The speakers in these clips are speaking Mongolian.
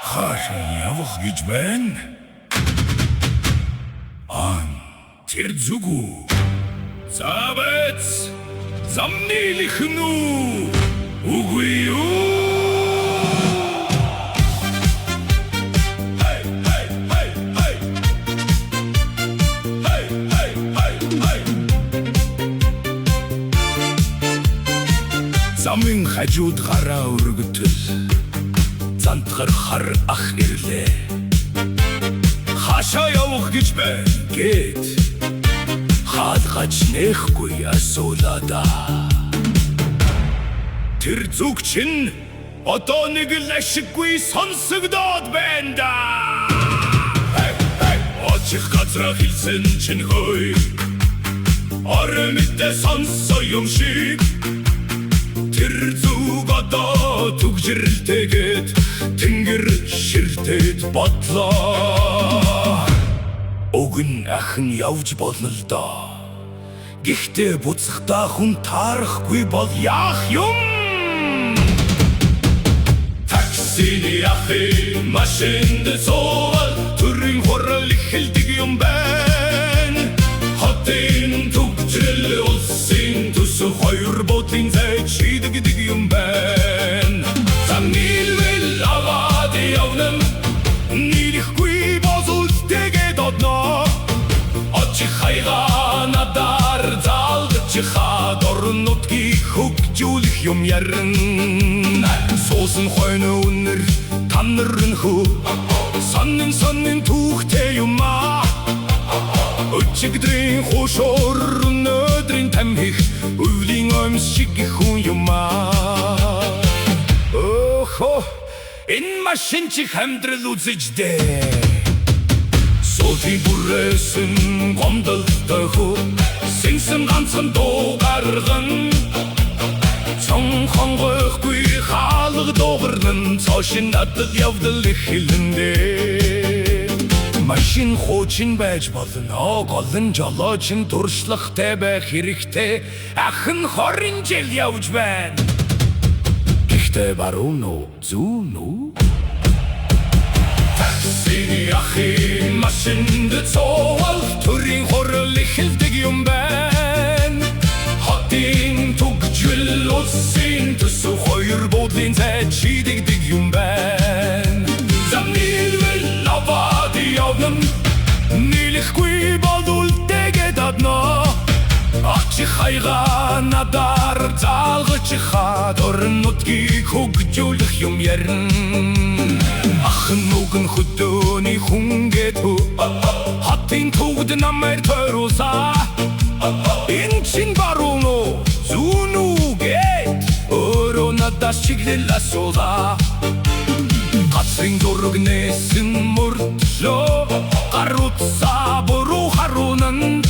Хаашаа явах гэж байна? Тэр зүг үү? За байц! Замны лихэн үү? Үгүй юу? Замын хажууд гараа өргөтөл зантгар хар ах ирлээ. Хаашаа явах гэж байна гэд хаалгач нэхгүй асуулаа. Тэр зүг чинь одоо нэг л ашиггүй сонсогдоод байна да. Очих газраа хэлсэн чинь хөөе орой мэдээ сонсоо юм шиг. Тэр зүг одоо түгжрэлтэйгээд тэнгэр ширтээд бодлоо. Өгн ахын явж болно л доо. Гэхдээ буцахтаа хүн таарахгүй бол яах юм? Таксины ахын машинд суугаад төрийн хурал эхэлдэг юм байна. Хотын түгжрэл улсын төсөв хоёр буудлын зай чийдэгдэг юм байна. За нийлвэл аваад явна нийлэхгүй бозултэйгээд одно. Очих хайгаа надаар залгачихад орон нутгийг хөгжүүлэх юм ярина. Суусан хойно үнэр танарн хөө сонин түүхтэй юм аа. Өчигдрийн хошоор өнөөдрийн тамхих өвлийн оймс шиг хүн юм аа. Охо энэ машин чи хамдрал үзэж дээ. Суулийн бүрээсэн гомдолтой хөө сэнсэн ганцхан дуу гарган. Цонхон гойхгүй хаалга дуугарнан цоошин надад явдал эхэлнэ. Машин хуучин байж болно, голн жолоочин туршлагатай байх хэрэгтэй. Ахын 20 жил явж байна. Гэхдээ баруун уу, зүүн үү? Таксины ахын машинд цоол төрийн хурал эхэлдэг юм байна. Хотын түгжил улсын төсөв хоёр буудлын зай чийдэгдэг юм байна. Замнилвэл аваад явна нийлэхгүй бодултэйгээд одно. Очих хайгаа надаар залгачихад орон нутгийг хөгжүүлэх юм ярина. Ахын нүгэн хөдөөний хүнгээд хотын төвд намайг тойруулсаа. Энэ чин баруун уу, зүүн үү гэд өөрөө надаас чиглэл асуулаа. Гацрын дураг нээсэн мөртлөө гар утсаа буруу харуунан.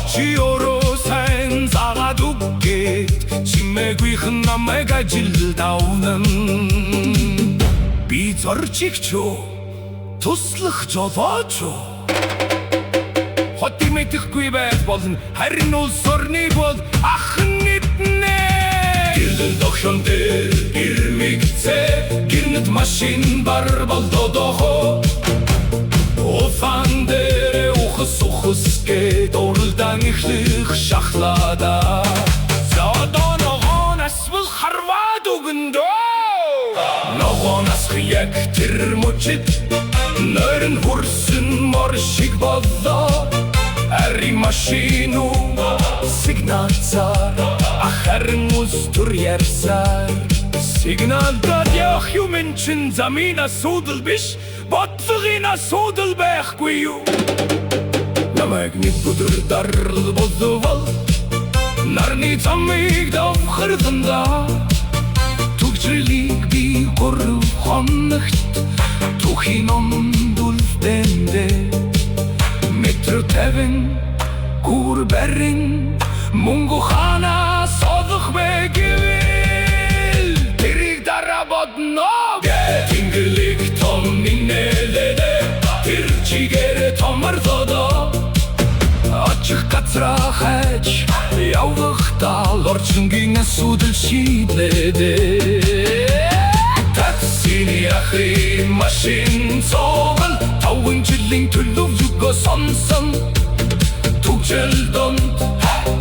Чи өөрөө сайн заагаад үгээд чимээгүйхэн намайг ажилд авнан. Би зорчигч юу, туслах жолооч юу? Хотын мэдэхгүй байж болно, харин улс орныг бол ахын эднэ. Гэрдэн догшон дээр гэрмэгцээ гэрнэт машин бар болдодохо. Уфан дээр ухс гээд уралдаан эхлэх шахлада. Зодон ногоонас бол харваад өгөндөө. Ногоонас яг тэр мөчид нойрон хүрсэн мор шиг боллоо. Ари машину сигналцаар ахарын үстүр ярьсаар. Сигналдад явах юм чин замын асуудал биш, бодлогын асуудал байхгүй юу? Намайг нэг өдөр дарал болдвол нарны замыг давхардандаа. Түгжрэлийг би 3 хоногт түүхийн ондулдэндээ. Метро 50 гүр барин мөнгө хана содох бэ гэвэл тэрийг дараа бодно гэ. Тингэлэг том нинэлэдэ тэр чигээр томарлодо. Очих газраа хайж явахдаа орчингийн асуудал шийдлээ. Таксины ахын мөнгө сонсон түгжэл донд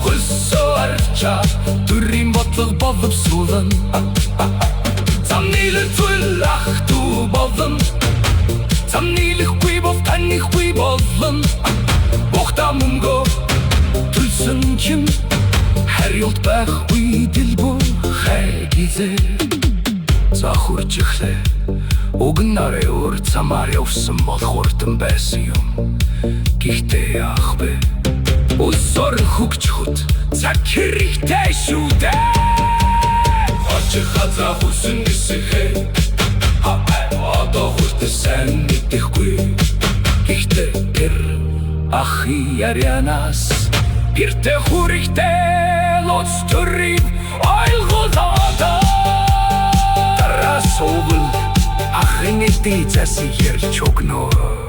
хөлсөө арча төрийн бодлого боловсруулан зам нийлэл зүйл ах дүү болон зам нийлэхгүй бол танихгүй болон бухта мөнгө төлсөн чим хариулт байхгүй дэлбөр хайгизээ за хурж ихлээ уг нарыг өөр замаар явсан бол хурдан байсан юм гэхдээ ах бэ усор хөгчхөд цаг хэрэгтэй шүү дээ очих хазаа хүсэн нисэхээ одоо хүртсэн мэдэхгүй гэхдээ тэр ахи ярианаас биртэ хүрэгтэй лоц төрийг ойлгуулаад дараас уул ахын эдий заси ярьж өгнө